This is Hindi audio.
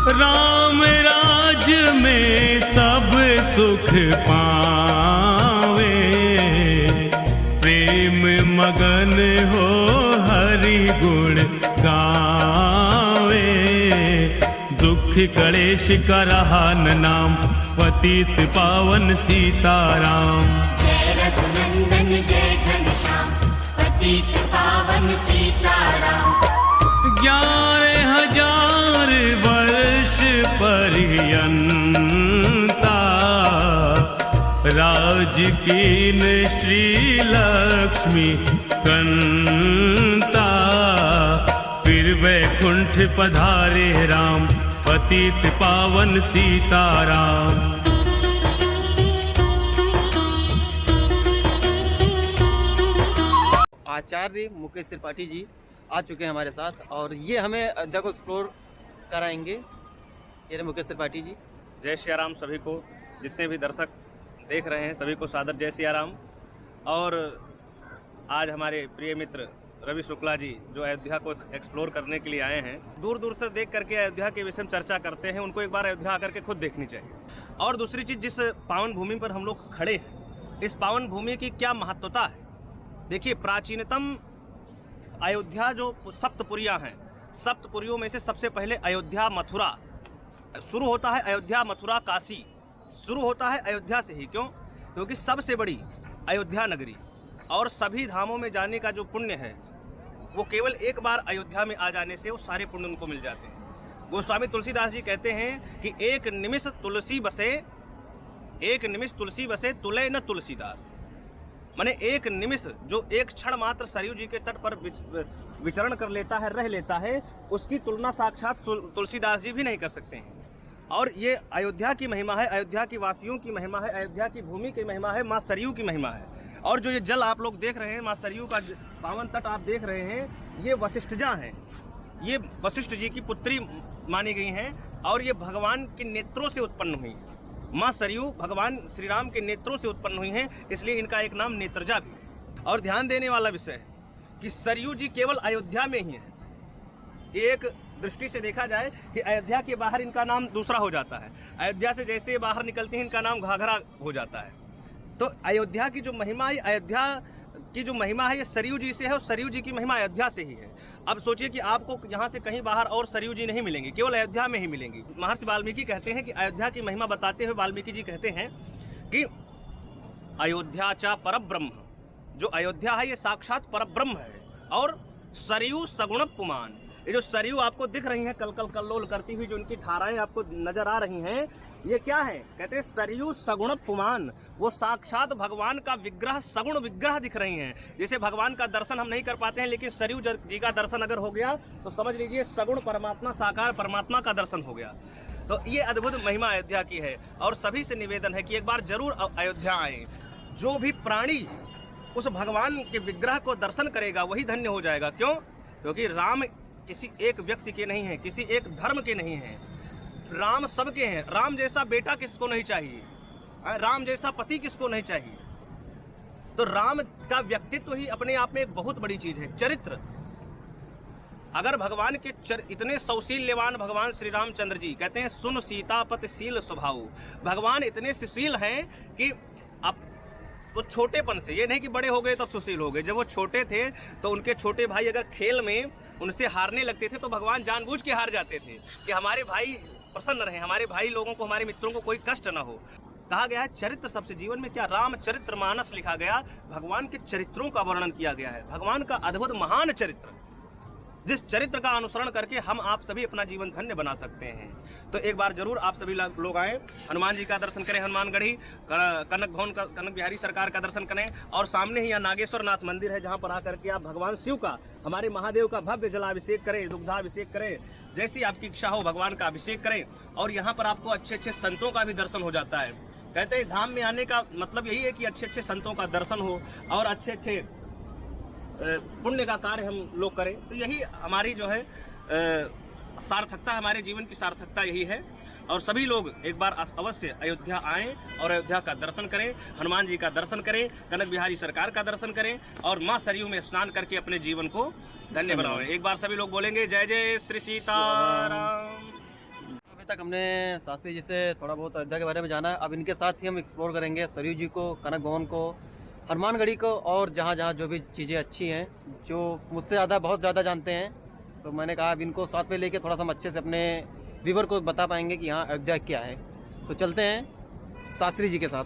राम राज में सब सुख पावे, प्रेम मगन हो हरि गुण गावे। दुख कलेश करहा न नाम, पतित पावन सीताराम। जय रघुनंदन जय घनश्याम, पतित पावन सीताराम। 11,000 वर्ष पर्यंता, राज कीन श्री लक्ष्मी कंता। फिर वैकुंठ पधारे राम, पतित पावन सीताराम। आचार्य मुकेश त्रिपाठी जी आ चुके हैं हमारे साथ और ये हमें अयोध्या को एक्सप्लोर कराएंगे। ये रहे मुकेश त्रिपाठी जी। जय सिया राम सभी को, जितने भी दर्शक देख रहे हैं सभी को सादर जय सिया राम। और आज हमारे प्रिय मित्र रवि शुक्ला जी जो अयोध्या को एक्सप्लोर करने के लिए आए हैं, दूर दूर से देख करके अयोध्या के विषय में चर्चा करते हैं, उनको एक बार अयोध्या आकर के खुद देखनी चाहिए। और दूसरी चीज़, जिस पावन भूमि पर हम लोग खड़े हैं, इस पावन भूमि की क्या महत्वता है। देखिए, प्राचीनतम अयोध्या जो सप्तपुरियाँ हैं, सप्तपुरियों में से सबसे पहले अयोध्या मथुरा शुरू होता है। अयोध्या मथुरा काशी शुरू होता है अयोध्या से ही। क्यों? क्योंकि सबसे बड़ी अयोध्या नगरी और सभी धामों में जाने का जो पुण्य है वो केवल एक बार अयोध्या में आ जाने से वो सारे पुण्य उनको मिल जाते हैं। गोस्वामी तुलसीदास जी कहते हैं कि एक निमिष तुलसी बसे तुले न तुलसीदास। माने एक निमिष, जो एक क्षण मात्र सरयू जी के तट पर विचरण कर लेता है, रह लेता है, उसकी तुलना साक्षात तुलसीदास जी भी नहीं कर सकते हैं। और ये अयोध्या की महिमा है, अयोध्या की वासियों की महिमा है, अयोध्या की भूमि की महिमा है, माँ सरयू की महिमा है। और जो ये जल आप लोग देख रहे हैं, माँ सरयू का पावन तट आप देख रहे हैं, ये वशिष्ठजा हैं। ये वशिष्ठ जी की पुत्री मानी गई हैं और ये भगवान के नेत्रों से उत्पन्न हुई। माँ सरयू भगवान श्री राम के नेत्रों से उत्पन्न हुई हैं, इसलिए इनका एक नाम नेत्रजा भी है। और ध्यान देने वाला विषय है कि सरयू जी केवल अयोध्या में ही है। एक दृष्टि से देखा जाए कि अयोध्या के बाहर इनका नाम दूसरा हो जाता है। अयोध्या से जैसे बाहर निकलते हैं इनका नाम घाघरा हो जाता है। तो अयोध्या की जो महिमा है, अयोध्या की जो महिमा है, ये सरयू जी से है और सरयू जी की महिमा अयोध्या से ही है। अब सोचिए कि आपको यहाँ से कहीं बाहर और सरयू जी नहीं मिलेंगी, केवल अयोध्या में ही मिलेंगी। महर्षि वाल्मीकि कहते हैं कि अयोध्या की महिमा बताते हुए वाल्मीकि जी कहते हैं कि अयोध्या चा परब्रह्म, जो अयोध्या है ये साक्षात परब्रह्म है। और सरयू सगुण पुमान, ये जो सरयू आपको दिख रही हैं कल कल कल्लोल करती हुई, जो इनकी धाराएं आपको नजर आ रही हैं, ये क्या है? कहते हैं सरयू सगुण पुमान, वो साक्षात भगवान का विग्रह, सगुण विग्रह दिख रही हैं। जैसे भगवान का दर्शन हम नहीं कर पाते हैं, लेकिन सरयू जी का दर्शन अगर हो गया तो समझ लीजिए सगुण परमात्मा, साकार परमात्मा का दर्शन हो गया। तो ये अद्भुत महिमा अयोध्या की है और सभी से निवेदन है कि एक बार जरूर अयोध्या आए। जो भी प्राणी उस भगवान के विग्रह को दर्शन करेगा वही धन्य हो जाएगा। क्यों? क्योंकि राम किसी एक व्यक्ति के नहीं है, किसी एक धर्म के नहीं है, राम सबके हैं। राम जैसा बेटा किसको नहीं चाहिए, राम जैसा पति किसको नहीं चाहिए। तो राम का व्यक्तित्व ही अपने आप में एक बहुत बड़ी चीज है, चरित्र। अगर भगवान के इतने सौशील्यवान भगवान श्री रामचंद्र जी कहते हैं सुन सीतापति शील स्वभाव, भगवान इतने सुशील हैं कि अब तो छोटेपन से, ये नहीं कि बड़े हो गए तब सुशील हो गए, जब वो छोटे थे तो उनके छोटे भाई अगर खेल में उनसे हारने लगते थे तो भगवान जानबूझ के हार जाते थे कि हमारे भाई प्रसन्न रहे, हमारे भाई लोगों को, हमारे मित्रों को कोई कष्ट ना हो। कहा गया है चरित्र सबसे, जीवन में क्या रामचरित्र मानस लिखा गया, भगवान के चरित्रों का वर्णन किया गया है। भगवान का अद्भुत महान चरित्र, जिस चरित्र का अनुसरण करके हम आप सभी अपना जीवन धन्य बना सकते हैं। तो एक बार जरूर आप सभी लोग आएँ, हनुमान जी का दर्शन करें, हनुमानगढ़ी कनक भवन का, कनक बिहारी सरकार का दर्शन करें। और सामने ही यहाँ नागेश्वर नाथ मंदिर है, जहाँ पर आकर के आप भगवान शिव का, हमारे महादेव का भव्य जलाभिषेक करें, दुग्धाभिषेक करें, जैसी आपकी इच्छा हो भगवान का अभिषेक करें। और यहाँ पर आपको अच्छे अच्छे संतों का भी दर्शन हो जाता है। कहते हैं धाम में आने का मतलब यही है कि अच्छे अच्छे संतों का दर्शन हो और अच्छे अच्छे पुण्य का कार्य हम लोग करें। तो यही हमारी जो है सार्थकता, हमारे जीवन की सार्थकता यही है। और सभी लोग एक बार अवश्य अयोध्या आएं और अयोध्या का दर्शन करें, हनुमान जी का दर्शन करें, कनक बिहारी सरकार का दर्शन करें और माँ सरयू में स्नान करके अपने जीवन को धन्य बनाएं। एक बार सभी लोग बोलेंगे जय जय श्री सीताराम। तक हमने शास्त्री जी से थोड़ा बहुत अयोध्या के बारे में जाना है, अब इनके साथ ही हम एक्सप्लोर करेंगे सरयू जी को, कनक भवन को, हनुमानगढ़ी को, और जहाँ जहाँ जो भी चीज़ें अच्छी हैं, जो मुझसे ज़्यादा बहुत ज़्यादा जानते हैं, तो मैंने कहा अब इनको साथ में लेके थोड़ा सा हम अच्छे से अपने व्यूवर को बता पाएंगे कि यहाँ अयोध्या क्या है। तो चलते हैं शास्त्री जी के साथ।